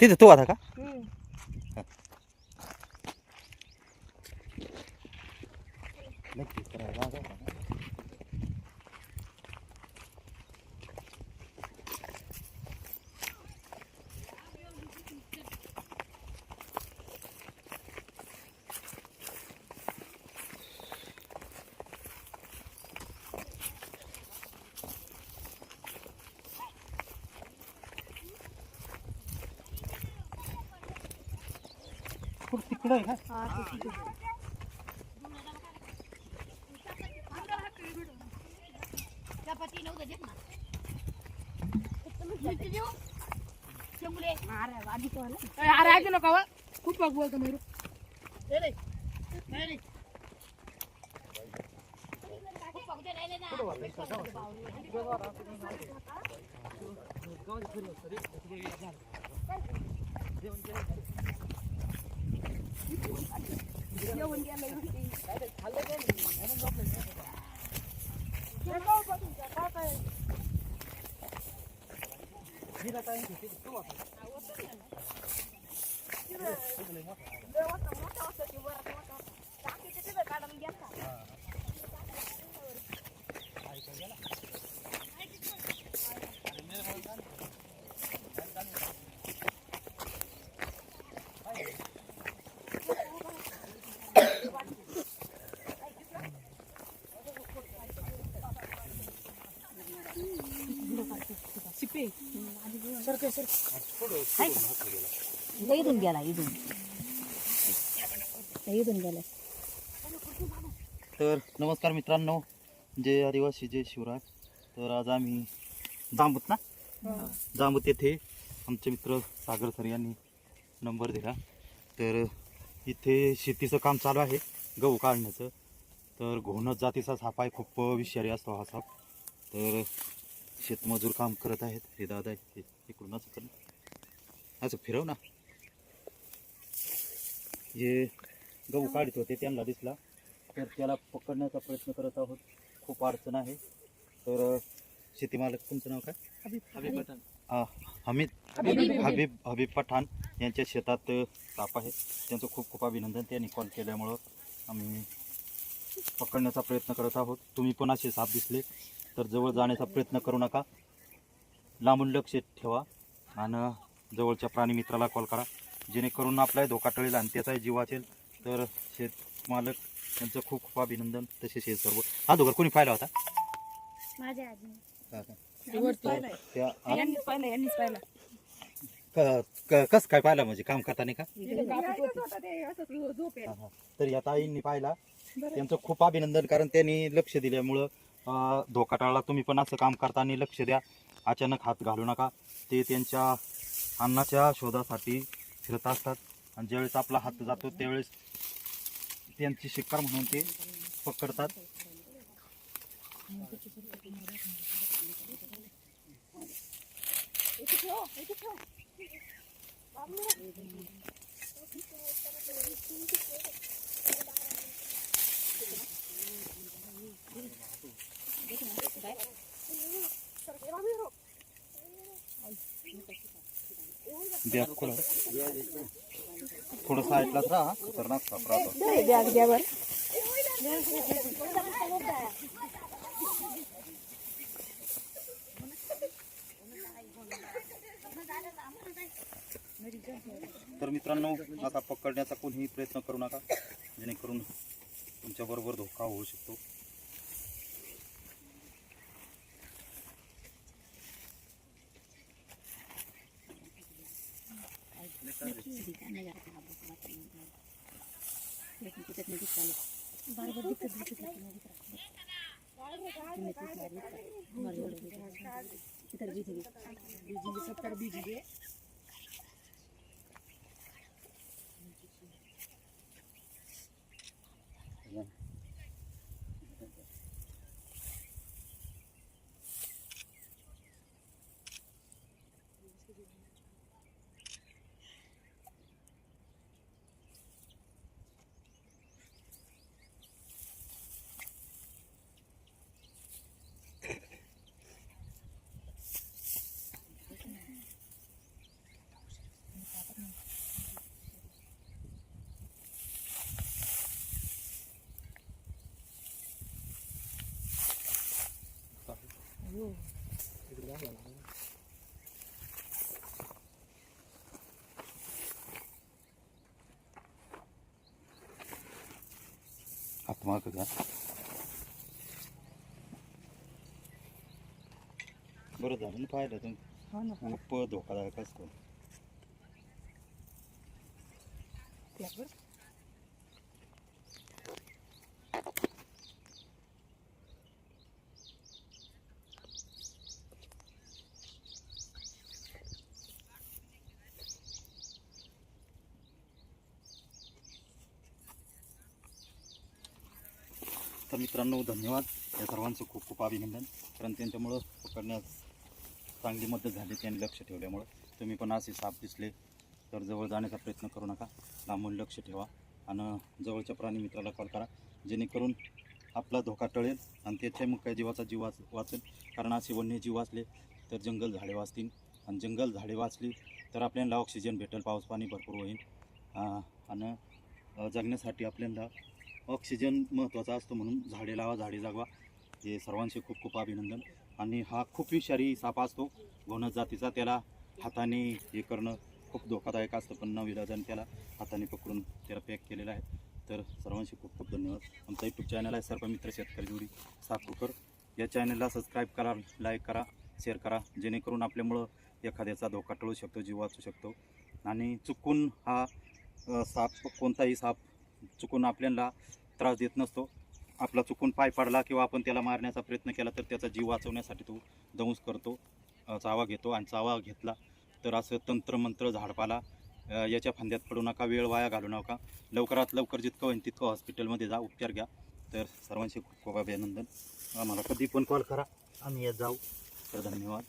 तिथे तो आता का? तिकडे आहे का? खूप बोलतो मी इथून गेला इथून गेला. तर नमस्कार मित्रांनो, जय आदिवासी जय शिवराज. तर आज आम्ही जांबूत येथे आमचे मित्र सागर सर यांनी नंबर दिला. तर इथे शेतीचं काम चालू आहे, गहू काढण्याचं. तर घोणस जातीचा साप आहे, खूप विषारी असतो हा साप. तर शेतमजूर काम करत आहेत. हे दादा आहे, इकडून असं फिरव ना. हे गहू काढत होते, त्यांना दिसला तर त्याला पकडण्याचा प्रयत्न करत आहोत. खूप अडचण आहे. तर शेती मालक, तुमचं नाव काय? हबीब पठाण यांच्या शेतात साप आहे. त्यांचं खूप खूप अभिनंदन. त्यांनी कॉल केल्यामुळं आम्ही पकडण्याचा प्रयत्न करत आहोत. तुम्ही पण असे साप दिसले तर जवळ जाण्याचा प्रयत्न करू नका, लांबून लक्ष ठेवा आणि जवळच्या प्राणीमित्राला कॉल करा, जेणेकरून आपलाही धोका टळेल आणि त्याचाही जीव वाचेल. तर शेतमालक यांचं खूप खूप अभिनंदन. तसेच हे सर्व हा दोघर कोणी पाहिला होता? माझ्या आजी कस काय पाहिला, म्हणजे काम करताना का? तर या ताईंनी पाहिला, त्यांचं खूप अभिनंदन, कारण त्यांनी लक्ष दिल्यामुळं धोका टाळला. तुम्ही पण असं काम करताना लक्ष द्या, अचानक हात घालू नका. ते त्यांच्या अन्नाच्या शोधासाठी फिरत असतात आणि ज्यावेळेस आपला हात जातो त्यावेळेस त्यांची शिकार म्हणून ते पकडतात. थोडं साईडलाच राहा, खतरनाक साप राहतो. तर मित्रांनो, आता पकडण्याचा कोणीही प्रयत्न करू नका, जेणेकरून तुमच्या बरोबर धोका होऊ शकतो. मागं घ्या. बरं झालं ना पाहिलं तुम्ही. हा ना खूप धोकादायक असतो. त्यावर तर मित्रांनो धन्यवाद. या सर्वांचं खूप खूप अभिनंदन. कारण त्यांच्यामुळं पकडण्यास चांगली मदत झाली. त्यांनी लक्ष ठेवल्यामुळं. तुम्ही पण असे साप दिसले तर जवळ जाण्याचा प्रयत्न करू नका. लांबून लक्ष ठेवा आणि जवळच्या प्राणी मित्राला कॉल करा, जेणेकरून आपला धोका टळेल आणि त्याच्या मग काय जीवाचा जीव वाचेल. कारण असे वन्यजीव वाचले तर जंगल झाडे वाचतील आणि जंगल झाडे वाचली तर आपल्याला ऑक्सिजन भेटेल, पाऊस पाणी भरपूर होईल. आणि जगण्यासाठी आपल्याला ऑक्सिजन महत्त्वाचा असतो. म्हणून झाडे लावा, झाडे जगवा. हे सर्वांचे खूप खूप अभिनंदन. आणि हा खूप विषारी साप असतो घोणस जातीचा. त्याला हाताने हे करणं खूप धोकादायक असतं, पण नाविलाजाने त्याला हाताने पकडून त्याला पॅक केलेलं आहे. तर सर्वांचे खूप खूप धन्यवाद. आमचा यूट्यूब चॅनल आहे सर्पमित्र शेतकरी जोडी सापकर. या चॅनलला सबस्क्राईब करा, लाईक करा, शेअर करा, जेणेकरून आपल्यामुळं एखाद्याचा धोका टळू शकतो, जीव वाचू शकतो. आणि चुकून हा साप, कोणताही साप चुकून आपल्याला त्रास देत नसतो. आपला चुकून पाय पडला किंवा आपण त्याला मारण्याचा प्रयत्न केला तर त्याचा जीव वाचवण्यासाठी तो दंश करतो, चावा घेतो. आणि चावा घेतला तर असं तंत्रमंत्र झाडपाला याच्या फांद्यात पडू नका, वेळ वाया घालू नका. लवकरात लवकर जितकं होईल तितकं हॉस्पिटलमध्ये जा, उपचार घ्या. तर सर्वांचे खूप खूप अभिनंदन. आम्हाला कधी पण कॉल करा, आम्ही येत जाऊ. तर धन्यवाद.